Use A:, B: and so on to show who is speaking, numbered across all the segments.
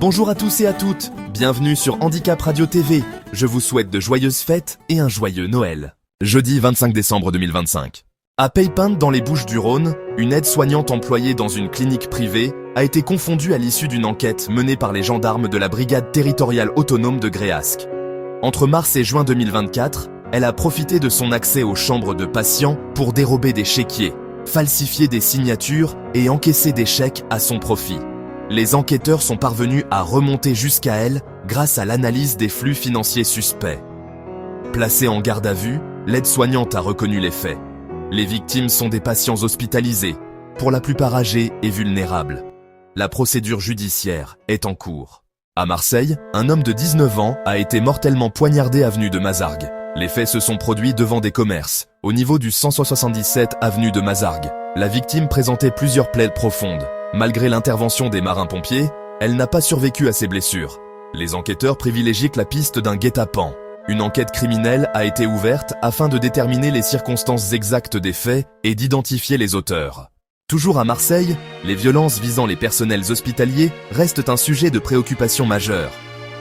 A: Bonjour à tous et à toutes, bienvenue sur Handicap Radio TV. Je vous souhaite de joyeuses fêtes et un joyeux Noël. Jeudi 25 décembre 2025. À Peypinte, dans les Bouches-du-Rhône, une aide-soignante employée dans une clinique privée a été confondue à l'issue d'une enquête menée par les gendarmes de la brigade territoriale autonome de Gréasc. Entre mars et juin 2024, elle a profité de son accès aux chambres de patients pour dérober des chéquiers, falsifier des signatures et encaisser des chèques à son profit. Les enquêteurs sont parvenus à remonter jusqu'à elle grâce à l'analyse des flux financiers suspects. Placée en garde à vue, l'aide-soignante a reconnu les faits. Les victimes sont des patients hospitalisés, pour la plupart âgés et vulnérables. La procédure judiciaire est en cours. À Marseille, un homme de 19 ans a été mortellement poignardé avenue de Mazargues. Les faits se sont produits devant des commerces, au niveau du 177 avenue de Mazargues. La victime présentait plusieurs plaies profondes. Malgré l'intervention des marins-pompiers, elle n'a pas survécu à ses blessures. Les enquêteurs privilégient la piste d'un guet-apens. Une enquête criminelle a été ouverte afin de déterminer les circonstances exactes des faits et d'identifier les auteurs. Toujours à Marseille, les violences visant les personnels hospitaliers restent un sujet de préoccupation majeure.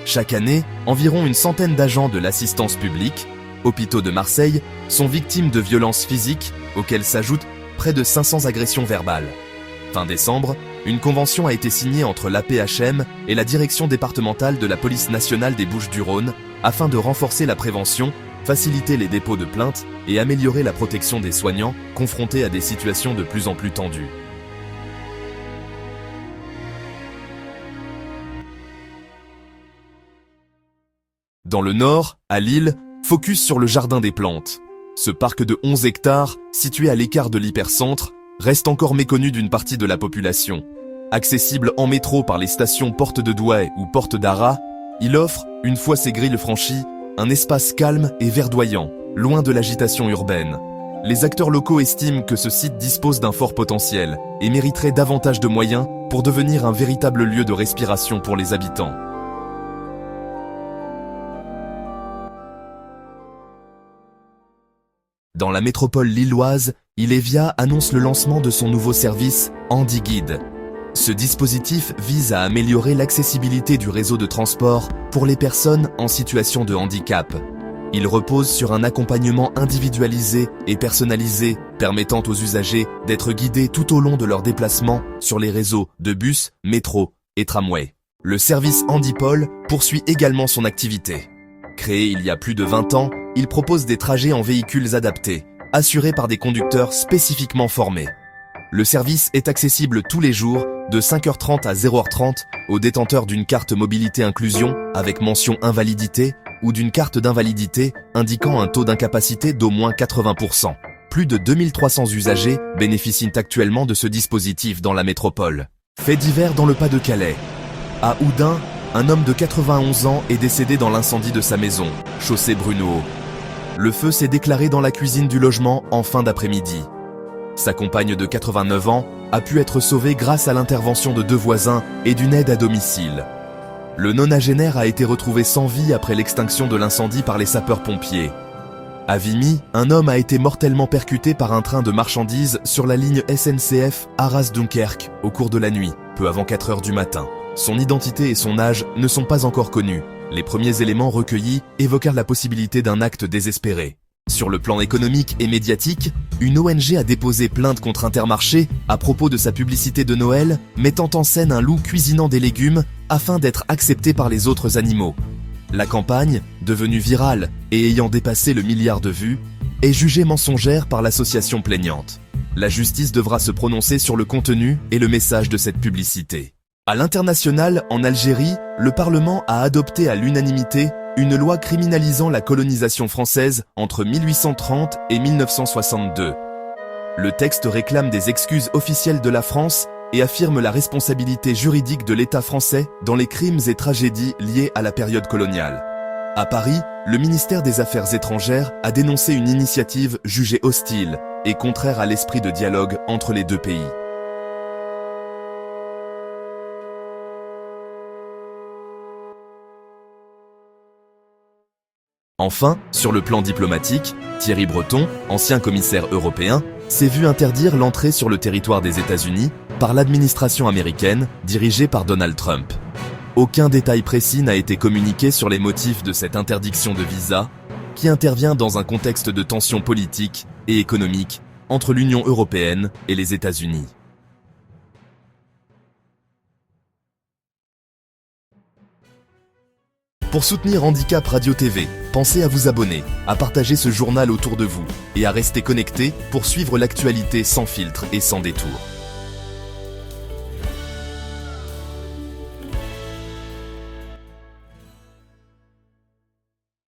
A: Chaque année, environ une centaine d'agents de l'assistance publique, hôpitaux de Marseille, sont victimes de violences physiques, auxquelles s'ajoutent près de 500 agressions verbales. Fin décembre, une convention a été signée entre l'AP-HM et la direction départementale de la police nationale des Bouches-du-Rhône afin de renforcer la prévention, faciliter les dépôts de plaintes et améliorer la protection des soignants confrontés à des situations de plus en plus tendues. Dans le nord, à Lille, focus sur le Jardin des Plantes. Ce parc de 11 hectares, situé à l'écart de l'hypercentre, reste encore méconnu d'une partie de la population. Accessible en métro par les stations Porte de Douai ou Porte d'Arras, il offre, une fois ses grilles franchies, un espace calme et verdoyant, loin de l'agitation urbaine. Les acteurs locaux estiment que ce site dispose d'un fort potentiel et mériterait davantage de moyens pour devenir un véritable lieu de respiration pour les habitants. Dans la métropole lilloise, Ilevia annonce le lancement de son nouveau service HandiGuide. Ce dispositif vise à améliorer l'accessibilité du réseau de transport pour les personnes en situation de handicap. Il repose sur un accompagnement individualisé et personnalisé, permettant aux usagers d'être guidés tout au long de leur déplacement sur les réseaux de bus, métro et tramway. Le service Handipol poursuit également son activité. Créé il y a plus de 20 ans, il propose des trajets en véhicules adaptés, assurés par des conducteurs spécifiquement formés. Le service est accessible tous les jours, de 5h30 à 0h30, aux détenteurs d'une carte mobilité inclusion avec mention invalidité ou d'une carte d'invalidité indiquant un taux d'incapacité d'au moins 80%. Plus de 2300 usagers bénéficient actuellement de ce dispositif dans la métropole. Fait divers dans le Pas-de-Calais. À Oudin, un homme de 91 ans est décédé dans l'incendie de sa maison, chaussée Brunehaut. Le feu s'est déclaré dans la cuisine du logement en fin d'après-midi. Sa compagne de 89 ans a pu être sauvée grâce à l'intervention de 2 voisins et d'une aide à domicile. Le nonagénaire a été retrouvé sans vie après l'extinction de l'incendie par les sapeurs-pompiers. À Vimy, un homme a été mortellement percuté par un train de marchandises sur la ligne SNCF Arras-Dunkerque au cours de la nuit, peu avant 4 heures du matin. Son identité et son âge ne sont pas encore connus. Les premiers éléments recueillis évoquèrent la possibilité d'un acte désespéré. Sur le plan économique et médiatique, une ONG a déposé plainte contre Intermarché à propos de sa publicité de Noël mettant en scène un loup cuisinant des légumes afin d'être accepté par les autres animaux. La campagne, devenue virale et ayant dépassé le milliard de vues, est jugée mensongère par l'association plaignante. La justice devra se prononcer sur le contenu et le message de cette publicité. À l'international, en Algérie, le Parlement a adopté à l'unanimité une loi criminalisant la colonisation française entre 1830 et 1962. Le texte réclame des excuses officielles de la France et affirme la responsabilité juridique de l'État français dans les crimes et tragédies liés à la période coloniale. À Paris, le ministère des Affaires étrangères a dénoncé une initiative jugée hostile et contraire à l'esprit de dialogue entre les deux pays. Enfin, sur le plan diplomatique, Thierry Breton, ancien commissaire européen, s'est vu interdire l'entrée sur le territoire des États-Unis par l'administration américaine dirigée par Donald Trump. Aucun détail précis n'a été communiqué sur les motifs de cette interdiction de visa, qui intervient dans un contexte de tensions politiques et économiques entre l'Union européenne et les États-Unis. Pour soutenir Handicap Radio TV, pensez à vous abonner, à partager ce journal autour de vous et à rester connecté pour suivre l'actualité sans filtre et sans détour.